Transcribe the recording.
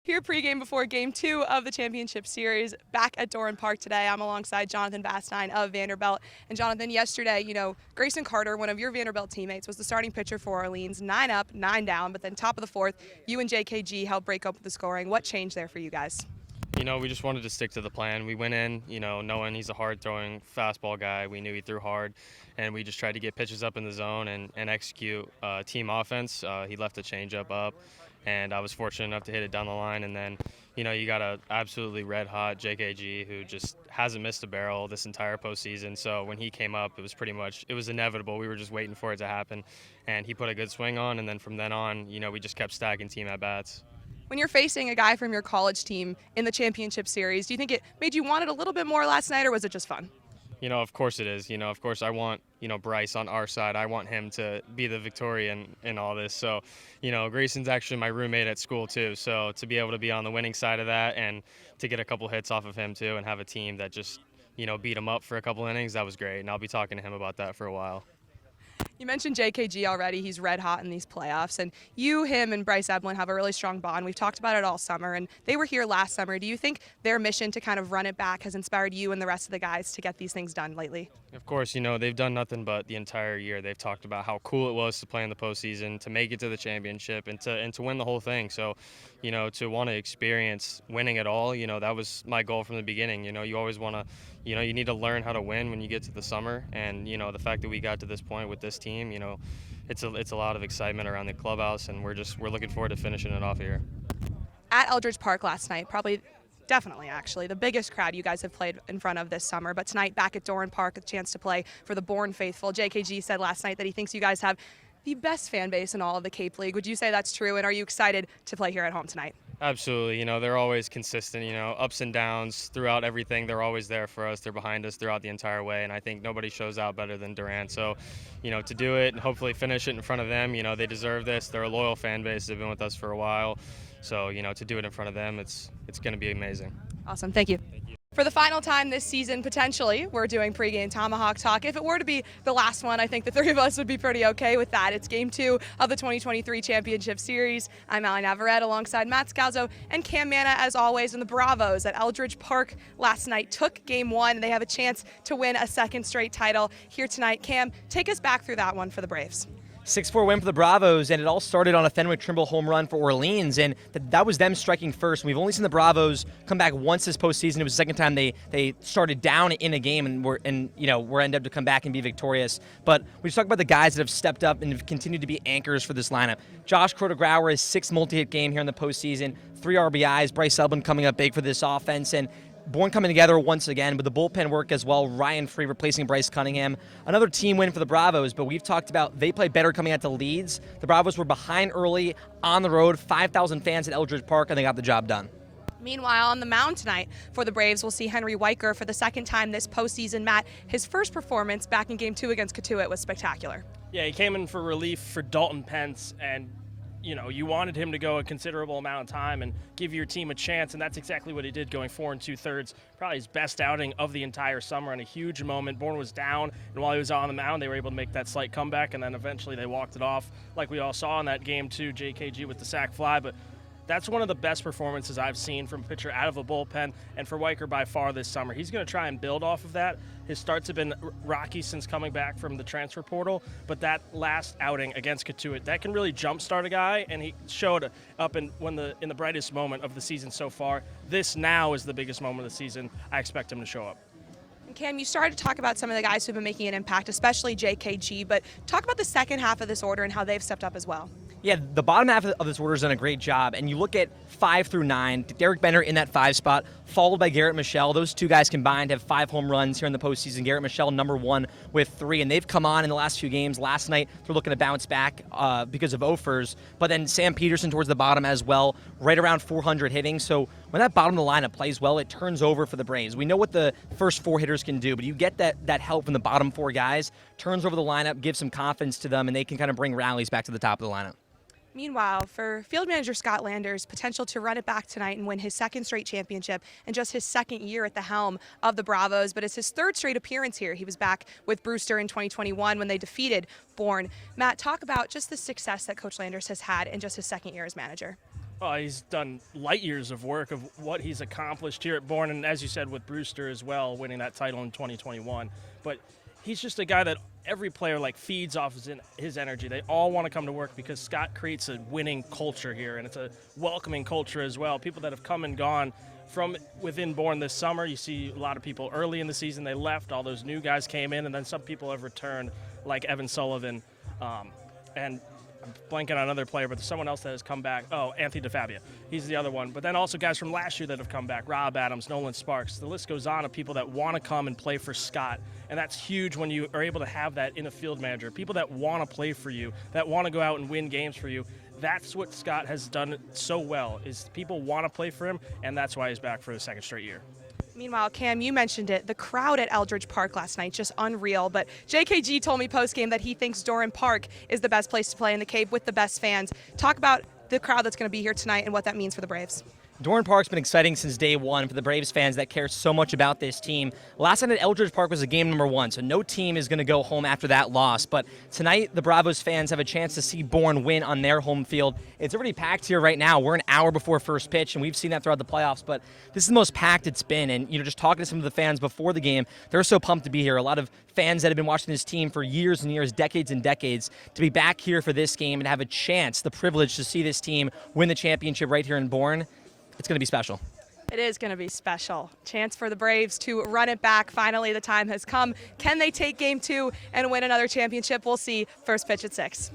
Here pregame before Game 2 of the championship series back at Doran Park today. I'm alongside Jonathan Vastine of Vanderbilt. And Jonathan, yesterday, Grayson Carter, one of your Vanderbilt teammates, was the starting pitcher for Orleans. 9 up, 9 down, but then top of the fourth, you and JKG helped break up the scoring. What changed there for you guys? We just wanted to stick to the plan. We went in, knowing he's a hard-throwing fastball guy. We knew he threw hard, and we just tried to get pitches up in the zone and execute team offense. He left a changeup up, and I was fortunate enough to hit it down the line. And then, you got a absolutely red-hot JKG who just hasn't missed a barrel this entire postseason. So when he came up, it was inevitable. We were just waiting for it to happen, and he put a good swing on. And then from then on, we just kept stacking team at-bats. When you're facing a guy from your college team in the championship series, do you think it made you want it a little bit more last night, or was it just fun? Of course it is. Of course I want, Bryce on our side. I want him to be the Victorian in all this. So, Grayson's actually my roommate at school too. So to be able to be on the winning side of that and to get a couple hits off of him too and have a team that just, beat him up for a couple innings, that was great. And I'll be talking to him about that for a while. You mentioned JKG already. He's red hot in these playoffs. And you, him, and Bryce Eblin have a really strong bond. We've talked about it all summer, and they were here last summer. Do you think their mission to kind of run it back has inspired you and the rest of the guys to get these things done lately? Of course, they've done nothing but the entire year. They've talked about how cool it was to play in the postseason, to make it to the championship, and to win the whole thing. So, to want to experience winning it all, that was my goal from the beginning. You always want to, you need to learn how to win when you get to the summer. And, the fact that we got to this point with this team, it's a lot of excitement around the clubhouse, and we're looking forward to finishing it off here. At Eldridge Park last night, definitely actually, the biggest crowd you guys have played in front of this summer. But tonight back at Doran Park, a chance to play for the Bourne faithful. JKG said last night that he thinks you guys have the best fan base in all of the Cape League. Would you say that's true, and are you excited to play here at home tonight? Absolutely. They're always consistent, ups and downs throughout everything. They're always there for us. They're behind us throughout the entire way, and I think nobody shows out better than Doran. So, to do it and hopefully finish it in front of them, they deserve this. They're a loyal fan base. They've been with us for a while. So, to do it in front of them, it's going to be amazing. Awesome. Thank you. For the final time this season, potentially, we're doing pregame Tomahawk talk. If it were to be the last one, I think the three of us would be pretty okay with that. It's Game 2 of the 2023 Championship Series. I'm Allie Navarrete alongside Matt Scalzo and Cam Manna, as always, and the Bravos at Eldridge Park last night took Game 1. They have a chance to win a second straight title here tonight. Cam, take us back through that one for the Braves. 6-4 win for the Bravos, and it all started on a Fenwick Trimble home run for Orleans, and that was them striking first. We've only seen the Bravos come back once this postseason. It was the second time they started down in a game and were ended up to come back and be victorious. But we just talk about the guys that have stepped up and have continued to be anchors for this lineup. Josh Crotograuer, his 6th multi-hit game here in the postseason, 3 RBIs. Bryce Eblin coming up big for this offense, and Bourne coming together once again, but the bullpen work as well. Ryan Free replacing Bryce Cunningham. Another team win for the Bravos, but we've talked about they play better coming out to leads. The Bravos were behind early on the road, 5,000 fans at Eldridge Park, and they got the job done. Meanwhile, on the mound tonight for the Braves, we'll see Henry Weicker for the second time this postseason. Matt, his first performance back in Game 2 against Katuitt was spectacular. Yeah, he came in for relief for Dalton Pence, and you wanted him to go a considerable amount of time and give your team a chance, and that's exactly what he did, going 4 2/3. Probably his best outing of the entire summer, and a huge moment. Bourne was down, and while he was on the mound, they were able to make that slight comeback, and then eventually they walked it off, like we all saw in that Game 2, JKG with the sac fly. But that's one of the best performances I've seen from a pitcher out of a bullpen, and for Weicker by far this summer. He's going to try and build off of that. His starts have been rocky since coming back from the transfer portal, but that last outing against Katuitt, that can really jumpstart a guy, and he showed up in the brightest moment of the season so far. This now is the biggest moment of the season. I expect him to show up. Cam, you started to talk about some of the guys who've been making an impact, especially JKG, but talk about the second half of this order and how they've stepped up as well. Yeah, the bottom half of this order has done a great job, and you look at 5 through 9, Derek Bender in that 5 spot, followed by Garrett Michelle. Those two guys combined have 5 home runs here in the postseason. Garrett Michelle, number 1 with 3, and they've come on in the last few games. Last night, they're looking to bounce back because of offers, but then Sam Peterson towards the bottom as well, right around 400 hitting. So when that bottom of the lineup plays well, it turns over for the Braves. We know what the first 4 hitters can do, but you get that help from the bottom 4 guys, turns over the lineup, gives some confidence to them, and they can kind of bring rallies back to the top of the lineup. Meanwhile, for field manager Scott Landers' potential to run it back tonight and win his second straight championship and just his second year at the helm of the Bravos, but it's his 3rd straight appearance here. He was back with Brewster in 2021 when they defeated Bourne. Matt, talk about just the success that Coach Landers has had in just his second year as manager. Oh, he's done light years of work of what he's accomplished here at Bourne, and as you said, with Brewster as well, winning that title in 2021. But he's just a guy that every player feeds off his energy. They all want to come to work because Scott creates a winning culture here, and it's a welcoming culture as well. People that have come and gone from within Bourne this summer. You see a lot of people early in the season, they left. All those new guys came in, and then some people have returned, like Evan Sullivan, and I'm blanking on another player, but there's someone else that has come back. Oh, Anthony DeFabio. He's the other one. But then also guys from last year that have come back. Rob Adams, Nolan Sparks. The list goes on of people that want to come and play for Scott. And that's huge when you are able to have that in a field manager. People that want to play for you, that want to go out and win games for you. That's what Scott has done so well, is people want to play for him, and that's why he's back for the second straight year. Meanwhile, Cam, you mentioned it. The crowd at Eldridge Park last night, just unreal. But JKG told me post-game that he thinks Doran Park is the best place to play in the Cape with the best fans. Talk about the crowd that's going to be here tonight and what that means for the Braves. Doran Park's been exciting since day one for the Braves fans that care so much about this team. Last night at Eldridge Park was a game number 1, so no team is going to go home after that loss. But tonight, the Bravos fans have a chance to see Bourne win on their home field. It's already packed here right now. We're an hour before first pitch, and we've seen that throughout the playoffs. But this is the most packed it's been. And just talking to some of the fans before the game, they're so pumped to be here. A lot of fans that have been watching this team for years and years, decades and decades, to be back here for this game and have a chance, the privilege to see this team win the championship right here in Bourne. It's going to be special. It is going to be special. Chance for the Braves to run it back. Finally, the time has come. Can they take Game 2 and win another championship? We'll see. First pitch at 6.